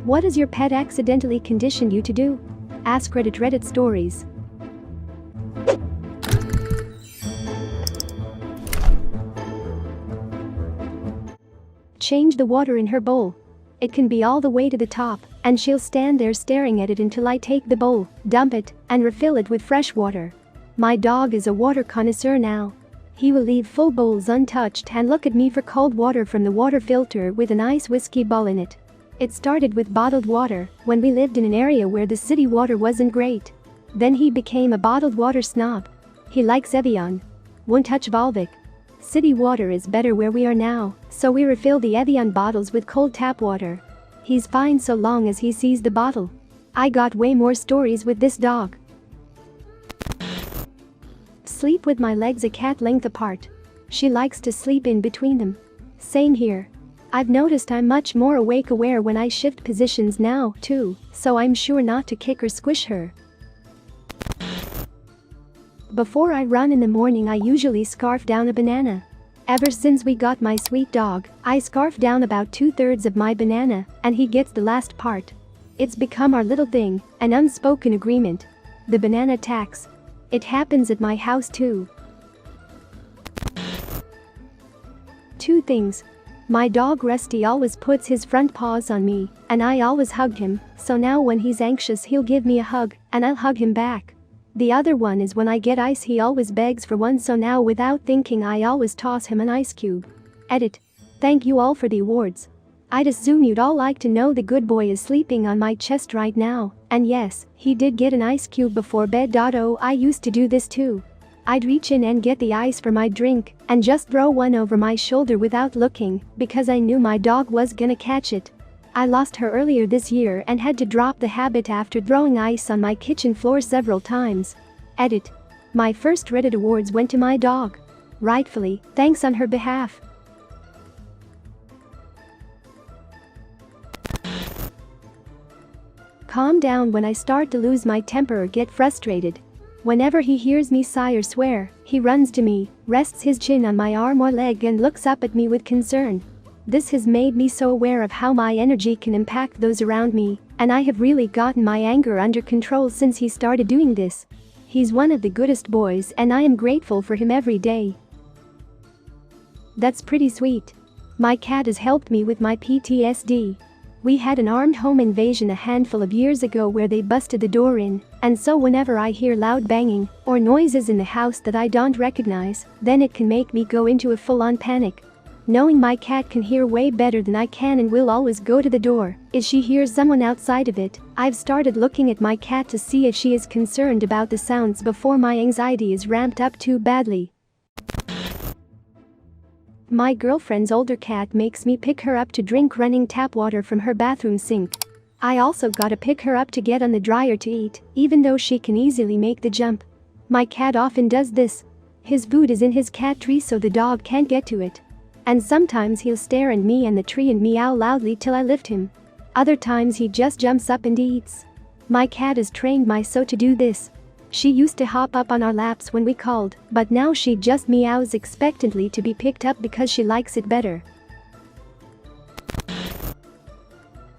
What has your pet accidentally conditioned you to do? AskReddit Reddit stories. Change the water in her bowl. It can be all the way to the top, and she'll stand there staring at it until I take the bowl, dump it, and refill it with fresh water. My dog is a water connoisseur now. He will leave full bowls untouched and look at me for cold water from the water filter with an ice whiskey ball in it. It started with bottled water when we lived in an area where the city water wasn't great. Then he became a bottled water snob. He likes Evian. Won't touch Volvic. City water is better where we are now, so we refill the Evian bottles with cold tap water. He's fine so long as he sees the bottle. I got way more stories with this dog. Sleep with my legs a cat length apart. She likes to sleep in between them. Same here. I've noticed I'm much more aware when I shift positions now, too, so I'm sure not to kick or squish her. Before I run in the morning, I usually scarf down a banana. Ever since we got my sweet dog, I scarf down about 2/3 of my banana, and he gets the last part. It's become our little thing, an unspoken agreement. The banana tax. It happens at my house too. 2 things. My dog Rusty always puts his front paws on me, and I always hug him, so now when he's anxious he'll give me a hug, and I'll hug him back. The other one is when I get ice he always begs for one, so now without thinking I always toss him an ice cube. Edit. Thank you all for the awards. I'd assume you'd all like to know the good boy is sleeping on my chest right now, and yes, he did get an ice cube before bed. Oh, I used to do this too. I'd reach in and get the ice for my drink and just throw one over my shoulder without looking because I knew my dog was gonna catch it. I lost her earlier this year and had to drop the habit after throwing ice on my kitchen floor several times. Edit. My first Reddit awards went to my dog. Rightfully, thanks on her behalf. Calm down when I start to lose my temper or get frustrated. Whenever he hears me sigh or swear, he runs to me, rests his chin on my arm or leg and looks up at me with concern. This has made me so aware of how my energy can impact those around me, and I have really gotten my anger under control since he started doing this. He's one of the goodest boys and I am grateful for him every day. That's pretty sweet. My cat has helped me with my PTSD. We had an armed home invasion a handful of years ago where they busted the door in, and so whenever I hear loud banging or noises in the house that I don't recognize, then it can make me go into a full-on panic. Knowing my cat can hear way better than I can and will always go to the door if she hears someone outside of it, I've started looking at my cat to see if she is concerned about the sounds before my anxiety is ramped up too badly. My girlfriend's older cat makes me pick her up to drink running tap water from her bathroom sink. I also gotta pick her up to get on the dryer to eat, even though she can easily make the jump. My cat often does this. His food is in his cat tree so the dog can't get to it. And sometimes he'll stare at me and the tree and meow loudly till I lift him. Other times he just jumps up and eats. My cat has trained my So to do this. She used to hop up on our laps when we called, but now she just meows expectantly to be picked up because she likes it better.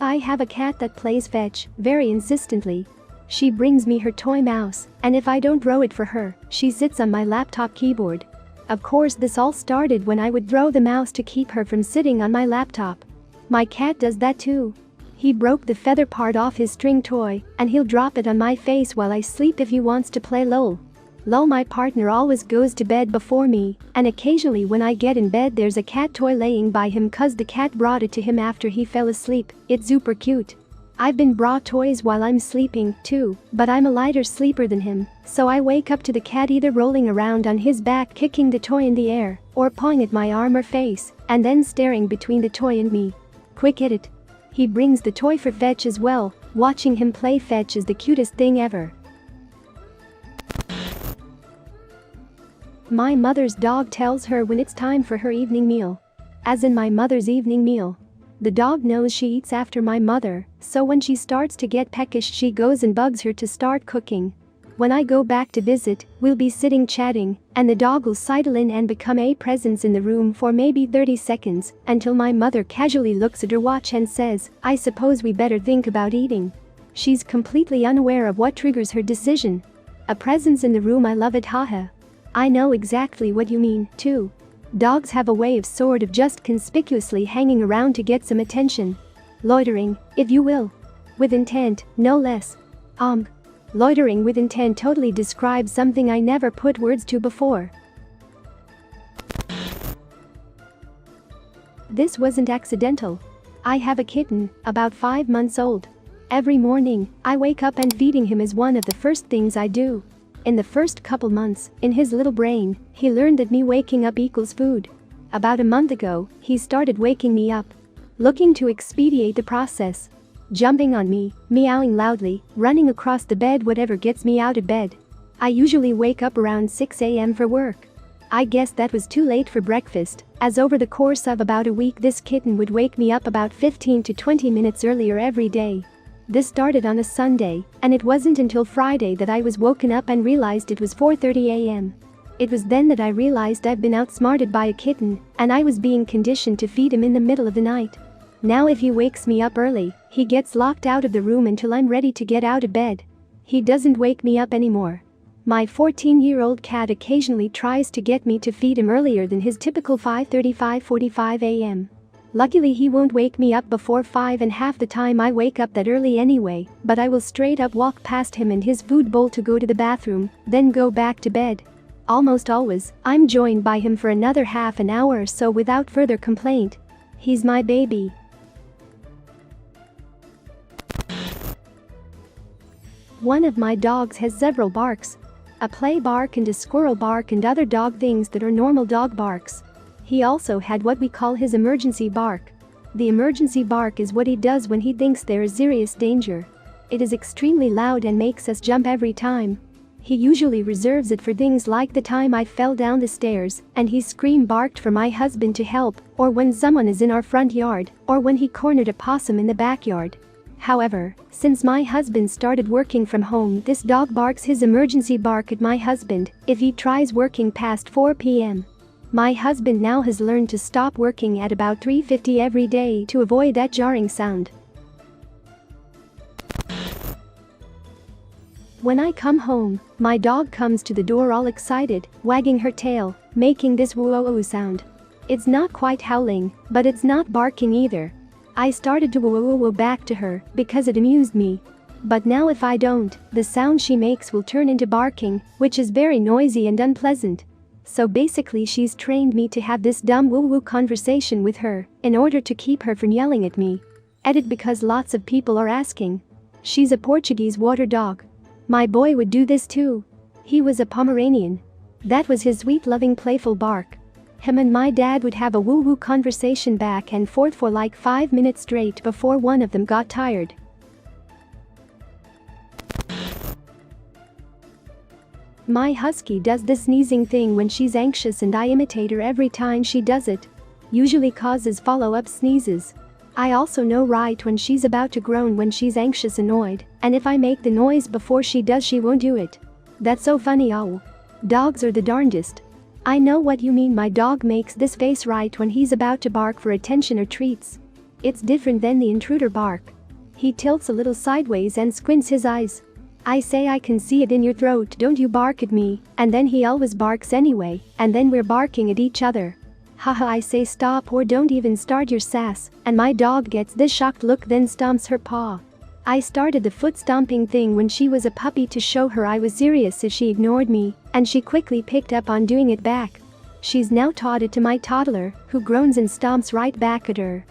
I have a cat that plays fetch very insistently. She brings me her toy mouse, and if I don't throw it for her, she sits on my laptop keyboard. Of course, this all started when I would throw the mouse to keep her from sitting on my laptop. My cat does that too. He broke the feather part off his string toy, and he'll drop it on my face while I sleep if he wants to play LOL. My partner always goes to bed before me, and occasionally when I get in bed there's a cat toy laying by him cause the cat brought it to him after he fell asleep. It's super cute. I've been brought toys while I'm sleeping, too, but I'm a lighter sleeper than him, so I wake up to the cat either rolling around on his back kicking the toy in the air, or pawing at my arm or face, and then staring between the toy and me. Quick edit. He brings the toy for fetch as well. Watching him play fetch is the cutest thing ever. My mother's dog tells her when it's time for her evening meal. As in my mother's evening meal. The dog knows she eats after my mother, so when she starts to get peckish she goes and bugs her to start cooking. When I go back to visit, we'll be sitting chatting, and the dog will sidle in and become a presence in the room for maybe 30 seconds, until my mother casually looks at her watch and says, "I suppose we better think about eating." She's completely unaware of what triggers her decision. A presence in the room, I love it, haha. I know exactly what you mean, too. Dogs have a way of sort of just conspicuously hanging around to get some attention. Loitering, if you will. With intent, no less. Loitering with intent totally describes something I never put words to before. This wasn't accidental. I have a kitten, about 5 months old. Every morning, I wake up and feeding him is one of the first things I do. In the first couple months, in his little brain, he learned that me waking up equals food. About a month ago, he started waking me up. Looking to expedite the process. Jumping on me, meowing loudly, running across the bed, whatever gets me out of bed. I usually wake up around 6 a.m. for work. I guess that was too late for breakfast, as over the course of about a week this kitten would wake me up about 15 to 20 minutes earlier every day. This started on a Sunday, and it wasn't until Friday that I was woken up and realized it was 4:30 a.m. It was then that I realized I've been outsmarted by a kitten, and I was being conditioned to feed him in the middle of the night. Now if he wakes me up early, he gets locked out of the room until I'm ready to get out of bed. He doesn't wake me up anymore. My 14-year-old cat occasionally tries to get me to feed him earlier than his typical 5:35-45 a.m. Luckily he won't wake me up before 5, and half the time I wake up that early anyway, but I will straight up walk past him and his food bowl to go to the bathroom, then go back to bed. Almost always, I'm joined by him for another half an hour or so without further complaint. He's my baby. One of my dogs has several barks. A play bark and a squirrel bark and other dog things that are normal dog barks. He also had what we call his emergency bark. The emergency bark is what he does when he thinks there is serious danger. It is extremely loud and makes us jump every time. He usually reserves it for things like the time I fell down the stairs and he barked for my husband to help, or when someone is in our front yard, or when he cornered a possum in the backyard. However, since my husband started working from home, this dog barks his emergency bark at my husband if he tries working past 4 p.m. My husband now has learned to stop working at about 3:50 every day to avoid that jarring sound. When I come home, my dog comes to the door all excited, wagging her tail, making this woo-woo sound. It's not quite howling, but it's not barking either. I started to woo-woo back to her because it amused me. But now if I don't, the sound she makes will turn into barking, which is very noisy and unpleasant. So basically she's trained me to have this dumb woo-woo conversation with her in order to keep her from yelling at me. Edit because lots of people are asking. She's a Portuguese water dog. My boy would do this too. He was a Pomeranian. That was his sweet, loving, playful bark. Him and my dad would have a woo-woo conversation back and forth for like 5 minutes straight before one of them got tired. My husky does this sneezing thing when she's anxious and I imitate her every time she does it. Usually causes follow-up sneezes. I also know right when she's about to groan when she's anxious, annoyed, and if I make the noise before she does she won't do it. That's so funny. Oh. Dogs are the darndest. I know what you mean. My dog makes this face right when he's about to bark for attention or treats. It's different than the intruder bark. He tilts a little sideways and squints his eyes. I say, I can see it in your throat, don't you bark at me, and then he always barks anyway, and then we're barking at each other. Haha, I say stop or don't even start your sass, and my dog gets this shocked look then stomps her paw. I started the foot stomping thing when she was a puppy to show her I was serious if she ignored me, and she quickly picked up on doing it back. She's now taught it to my toddler, who groans and stomps right back at her.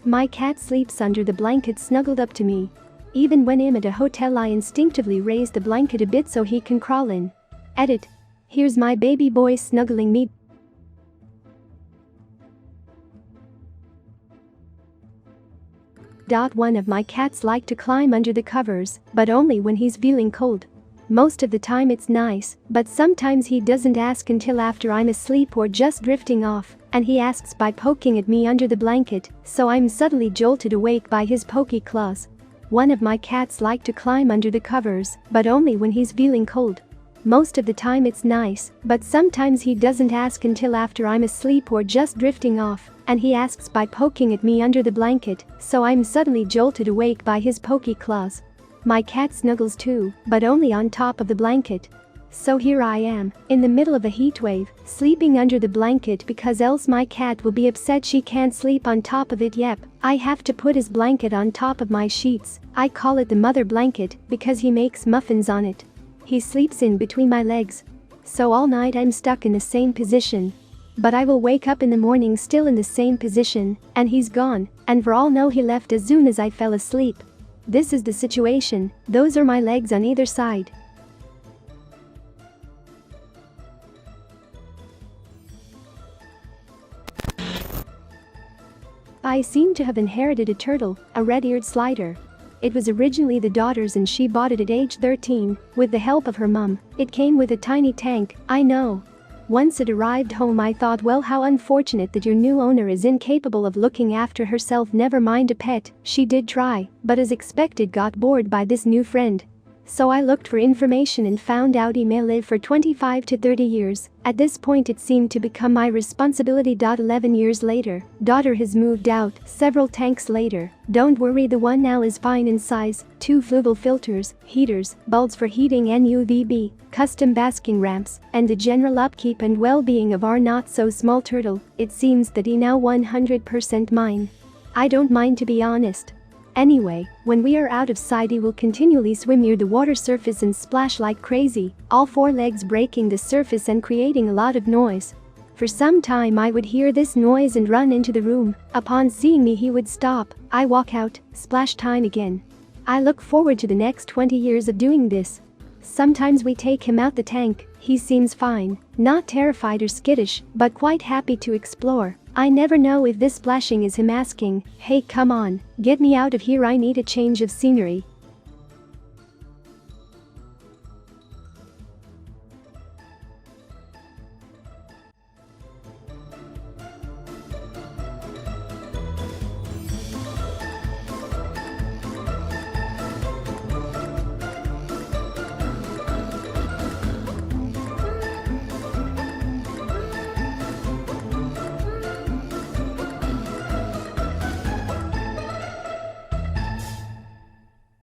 My cat sleeps under the blanket snuggled up to me. Even when I'm at a hotel I instinctively raise the blanket a bit so he can crawl in. Edit. Here's my baby boy snuggling me. One of my cats like to climb under the covers, but only when he's feeling cold. Most of the time it's nice, but sometimes he doesn't ask until after I'm asleep or just drifting off, and he asks by poking at me under the blanket, so I'm suddenly jolted awake by his pokey claws. One of my cats like to climb under the covers, but only when he's feeling cold. Most of the time it's nice, but sometimes he doesn't ask until after I'm asleep or just drifting off, and he asks by poking at me under the blanket, so I'm suddenly jolted awake by his pokey claws. My cat snuggles too, but only on top of the blanket. So here I am, in the middle of a heat wave, sleeping under the blanket because else my cat will be upset she can't sleep on top of it. Yep, I have to put his blanket on top of my sheets. I call it the mother blanket because he makes muffins on it. He sleeps in between my legs. So all night I'm stuck in the same position. But I will wake up in the morning still in the same position, and he's gone, and for all know he left as soon as I fell asleep. This is the situation. Those are my legs on either side. I seem to have inherited a turtle, a red-eared slider. It was originally the daughter's and she bought it at age 13, with the help of her mum. It came with a tiny tank, I know. Once it arrived home I thought, well, how unfortunate that your new owner is incapable of looking after herself, never mind a pet. She did try, but as expected got bored by this new friend. So I looked for information and found out he may live for 25 to 30 years. At this point it seemed to become my responsibility. 11 years later, daughter has moved out. Several tanks later, don't worry, the one now is fine in size. 2 fluval filters, heaters, bulbs for heating and UVB, custom basking ramps, and the general upkeep and well-being of our not-so-small turtle. It seems that he now 100% mine. I don't mind, to be honest. Anyway, when we are out of sight he will continually swim near the water surface and splash like crazy, all 4 legs breaking the surface and creating a lot of noise. For some time I would hear this noise and run into the room. Upon seeing me he would stop, I walk out, splash time again. I look forward to the next 20 years of doing this. Sometimes we take him out the tank, he seems fine, not terrified or skittish, but quite happy to explore. I never know if this splashing is him asking, hey, come on, get me out of here, I need a change of scenery.